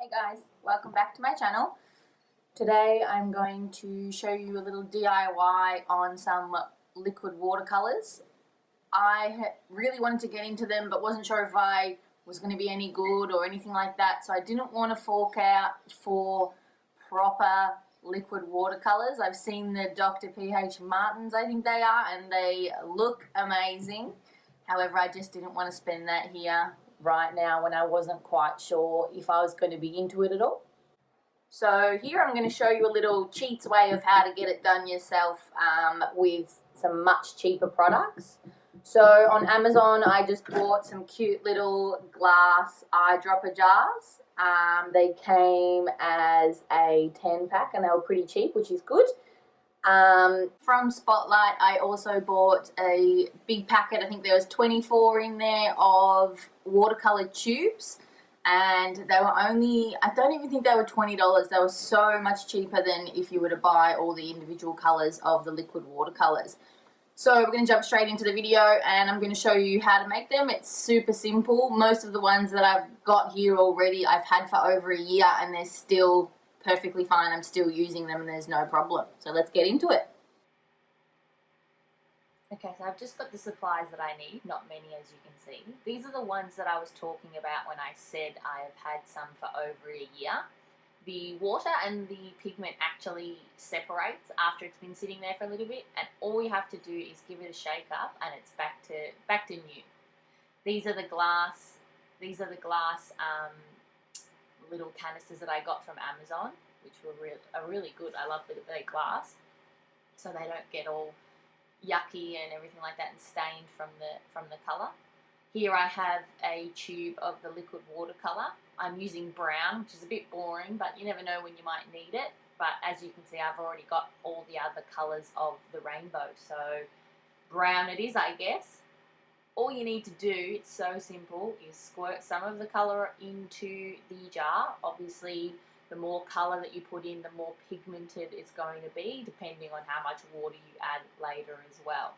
Hey guys, welcome back to my channel. Today I'm going to show you a little DIY on some liquid watercolors. I really wanted to get into them but wasn't sure if I was going to be any good or anything like that, so I didn't want to fork out for proper liquid watercolors. I've seen the Dr. P.H. Martins, I think they are, and they look amazing. However, I just didn't want to spend that here right now when I wasn't quite sure if I was going to be into it at all. So here I'm going to show you a little cheats way of how to get it done yourself with some much cheaper products. So on Amazon I just bought some cute little glass eyedropper jars. They came as a 10 pack and they were pretty cheap, which is good. From Spotlight I also bought a big packet, I think there was 24 in there, of watercolor tubes, and they were only, I don't even think they were $20. They were so much cheaper than if you were to buy all the individual colors of the liquid watercolors. So we're going to jump straight into the video and I'm going to show you how to make them. It's super simple. Most of the ones that I've got here already I've had for over a year and they're still perfectly fine. I'm still using them and there's no problem. So let's get into it. Okay, so I've just got the supplies that I need, not many as you can see. These are the ones that I was talking about when I said I have had some for over a year. The water and the pigment actually separates after it's been sitting there for a little bit, and all you have to do is give it a shake up and it's back to new. These are the glass little canisters that I got from Amazon, which are really good. I love that they're glass, so they don't get all yucky and everything like that and stained from the colour. Here I have a tube of the liquid watercolour. I'm using brown, which is a bit boring, but you never know when you might need it. But as you can see, I've already got all the other colours of the rainbow, so brown it is, I guess. All you need to do, it's so simple, is squirt some of the colour into the jar. Obviously, the more colour that you put in, the more pigmented it's going to be, depending on how much water you add later as well.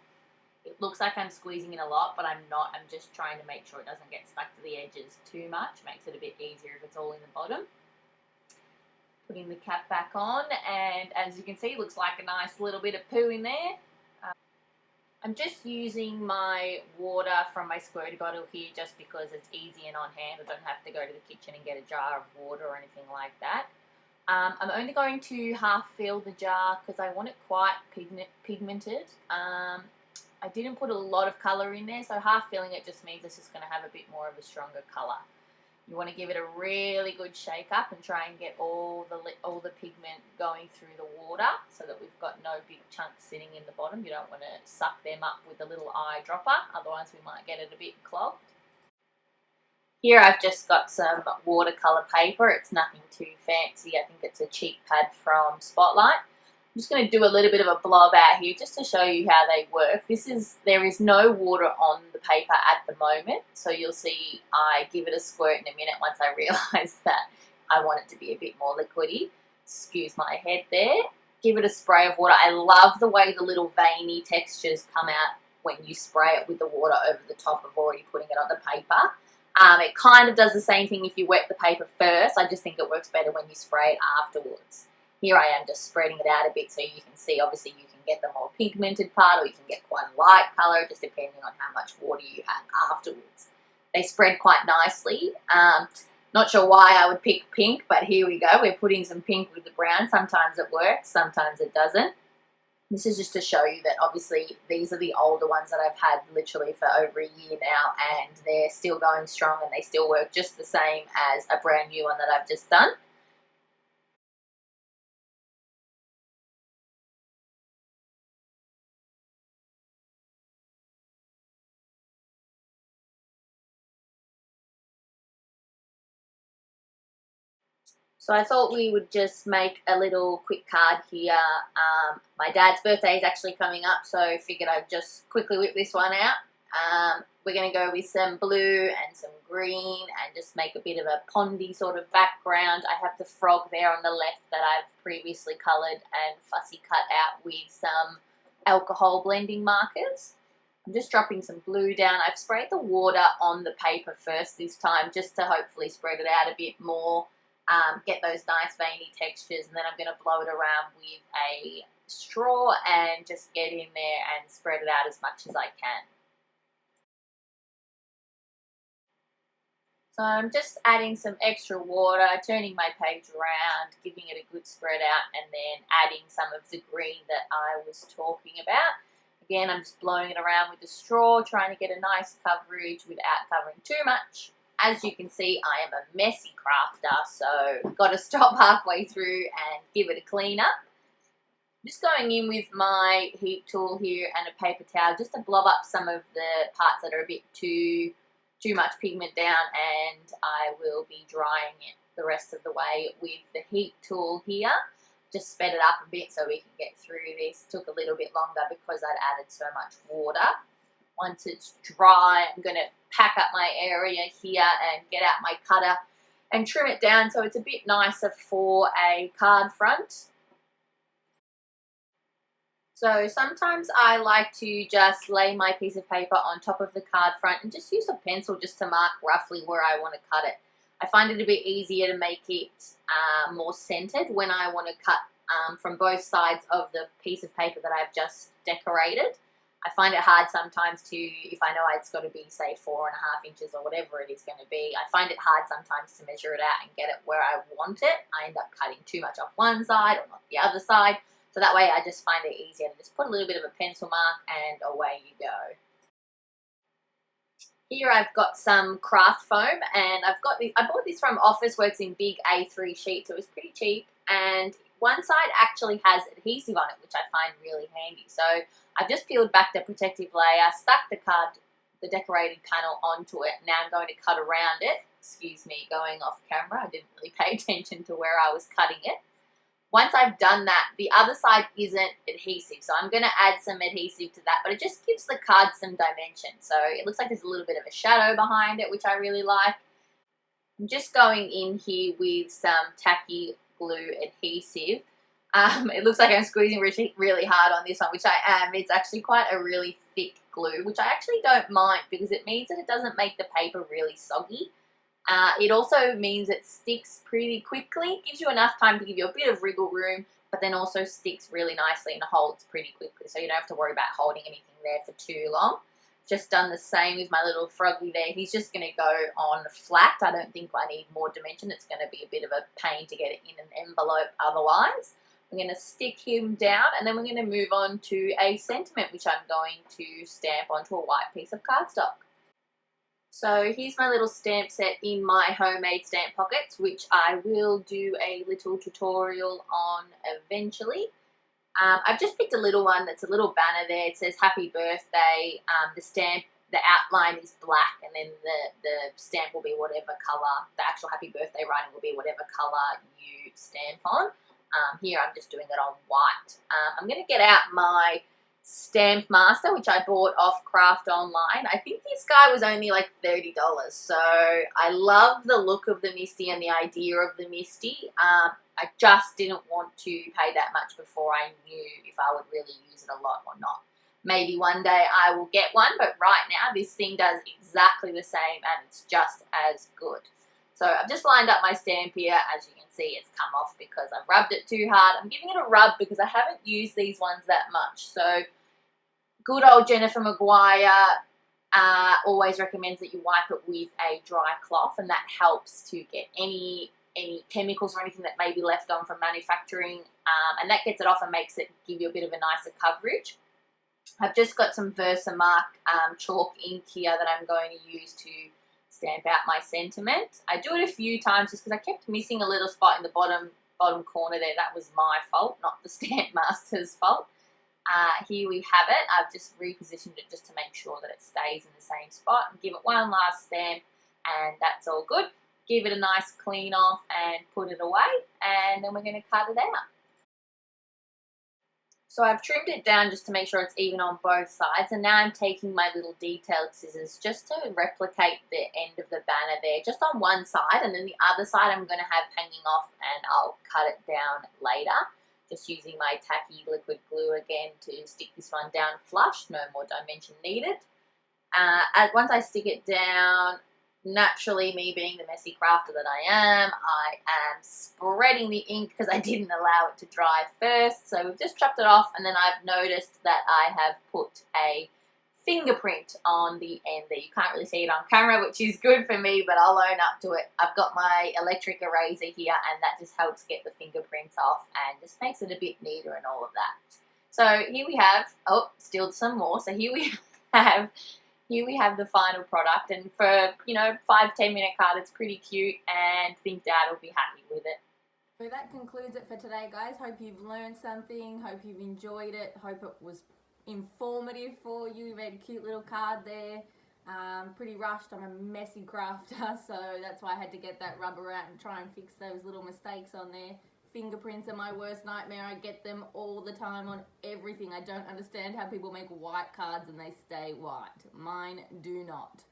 It looks like I'm squeezing in a lot, but I'm not. I'm just trying to make sure it doesn't get stuck to the edges too much. Makes it a bit easier if it's all in the bottom. Putting the cap back on, and as you can see, it looks like a nice little bit of poo in there. I'm just using my water from my squirty bottle here just because it's easy and on hand. I don't have to go to the kitchen and get a jar of water or anything like that. I'm only going to half fill the jar because I want it quite pigmented. I didn't put a lot of colour in there, so half filling it just means it's just going to have a bit more of a stronger colour. You want to give it a really good shake up and try and get all the pigment going through the water so that we've got no big chunks sitting in the bottom. You don't want to suck them up with a little eyedropper, otherwise we might get it a bit clogged. Here I've just got some watercolour paper. It's nothing too fancy. I think it's a cheap pad from Spotlight. I'm just going to do a little bit of a blob out here just to show you how they work. There is no water on the paper at the moment, so you'll see I give it a squirt in a minute once I realise that I want it to be a bit more liquidy. Excuse my head there. Give it a spray of water. I love the way the little veiny textures come out when you spray it with the water over the top of already putting it on the paper. It kind of does the same thing if you wet the paper first. I just think it works better when you spray it afterwards. Here I am just spreading it out a bit so you can see. Obviously you can get the more pigmented part or you can get quite a light colour just depending on how much water you have afterwards. They spread quite nicely. Not sure why I would pick pink, but here we go. We're putting some pink with the brown. Sometimes it works, sometimes it doesn't. This is just to show you that obviously these are the older ones that I've had literally for over a year now and they're still going strong and they still work just the same as a brand new one that I've just done. So I thought we would just make a little quick card here. My dad's birthday is actually coming up, so I figured I'd just quickly whip this one out. We're going to go with some blue and some green and just make a bit of a pondy sort of background. I have the frog there on the left that I've previously coloured and fussy cut out with some alcohol blending markers. I'm just dropping some blue down. I've sprayed the water on the paper first this time just to hopefully spread it out a bit more. get those nice veiny textures, and then I'm going to blow it around with a straw and just get in there and spread it out as much as I can. So I'm just adding some extra water, turning my page around, giving it a good spread out, and then adding some of the green that I was talking about. Again, I'm just blowing it around with the straw, trying to get a nice coverage without covering too much. As you can see, I am a messy crafter, so got to stop halfway through and give it a clean up. Just going in with my heat tool here and a paper towel just to blob up some of the parts that are a bit too much pigment down, and I will be drying it the rest of the way with the heat tool here. Just sped it up a bit so we can get through this. Took a little bit longer because I'd added so much water. Once it's dry, I'm going to pack up my area here and get out my cutter and trim it down so it's a bit nicer for a card front. So sometimes I like to just lay my piece of paper on top of the card front and just use a pencil just to mark roughly where I want to cut it. I find it a bit easier to make it more centered when I want to cut from both sides of the piece of paper that I've just decorated. I find it hard sometimes to, if I know it's got to be, say, 4.5 inches or whatever it is going to be, I find it hard sometimes to measure it out and get it where I want it. I end up cutting too much off one side or not the other side. So that way I just find it easier to just put a little bit of a pencil mark and away you go. Here I've got some craft foam, and I bought this from Officeworks in big A3 sheets. It was pretty cheap, and one side actually has adhesive on it, which I find really handy. So I've just peeled back the protective layer, stuck the decorated panel onto it. Now I'm going to cut around it. Excuse me, going off camera. I didn't really pay attention to where I was cutting it. Once I've done that, the other side isn't adhesive, so I'm going to add some adhesive to that, but it just gives the card some dimension. So it looks like there's a little bit of a shadow behind it, which I really like. I'm just going in here with some tacky glue adhesive. It looks like I'm squeezing really hard on this one, which I am. It's actually quite a really thick glue, which I actually don't mind because it means that it doesn't make the paper really soggy. It also means it sticks pretty quickly. It gives you enough time to give you a bit of wriggle room, but then also sticks really nicely and holds pretty quickly, so you don't have to worry about holding anything there for too long. Just done the same with my little froggy there. He's just going to go on flat. I don't think I need more dimension. It's going to be a bit of a pain to get it in an envelope otherwise. I'm going to stick him down, and then we're going to move on to a sentiment, which I'm going to stamp onto a white piece of cardstock. So here's my little stamp set in my homemade stamp pockets, which I will do a little tutorial on eventually. I've just picked a little one that's a little banner there. It says happy birthday. The outline is black, and then the stamp will be whatever colour, the actual happy birthday writing will be whatever colour you stamp on. Here I'm just doing it on white. I'm going to get out my Stamp Master, which I bought off Craft Online. I think this guy was only like $30, so I love the look of the Misty and the idea of the Misty. I just didn't want to pay that much before I knew if I would really use it a lot or not. Maybe one day I will get one, but right now this thing does exactly the same and it's just as good. So I've just lined up my stamp here. As you can see, it's come off because I've rubbed it too hard. I'm giving it a rub because I haven't used these ones that much. So good old Jennifer Maguire always recommends that you wipe it with a dry cloth, and that helps to get any chemicals or anything that may be left on from manufacturing, and that gets it off and makes it give you a bit of a nicer coverage. I've just got some Versamark chalk ink here that I'm going to use to stamp out my sentiment. I do it a few times just because I kept missing a little spot in the bottom corner there. That was my fault, not the Stamp Master's fault. Here we have it. I've just repositioned it just to make sure that it stays in the same spot, and give it one last stamp, and that's all good. Give it a nice clean off and put it away, and then we're going to cut it out. So I've trimmed it down just to make sure it's even on both sides, and now I'm taking my little detailed scissors just to replicate the end of the banner there, just on one side, and then the other side I'm going to have hanging off, and I'll cut it down later. Just using my tacky liquid glue again to stick this one down flush, no more dimension needed. Once I stick it down, naturally, me being the messy crafter that I am spreading the ink because I didn't allow it to dry first. So we've just chopped it off, and then I've noticed that I have put a fingerprint on the end there. You can't really see it on camera, which is good for me, but I'll own up to it. I've got my electric eraser here, and that just helps get the fingerprints off and just makes it a bit neater and all of that. So here we have, oh, still some more. So here we have the final product, and for, you know, 5-10 minute card, it's pretty cute, and I think Dad will be happy with it. So that concludes it for today, guys. Hope you've learned something, hope you've enjoyed it, hope it was informative for you. You made a cute little card there. Pretty rushed. I'm a messy crafter, so that's why I had to get that rubber out and try and fix those little mistakes on there. Fingerprints are my worst nightmare. I get them all the time on everything. I don't understand how people make white cards and they stay white. Mine do not.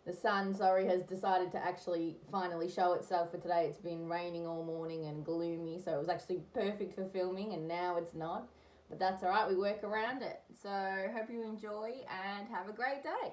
The sun, has decided to actually finally show itself for today. It's been raining all morning and gloomy, so it was actually perfect for filming, and now it's not. But that's all right, we work around it. So hope you enjoy and have a great day.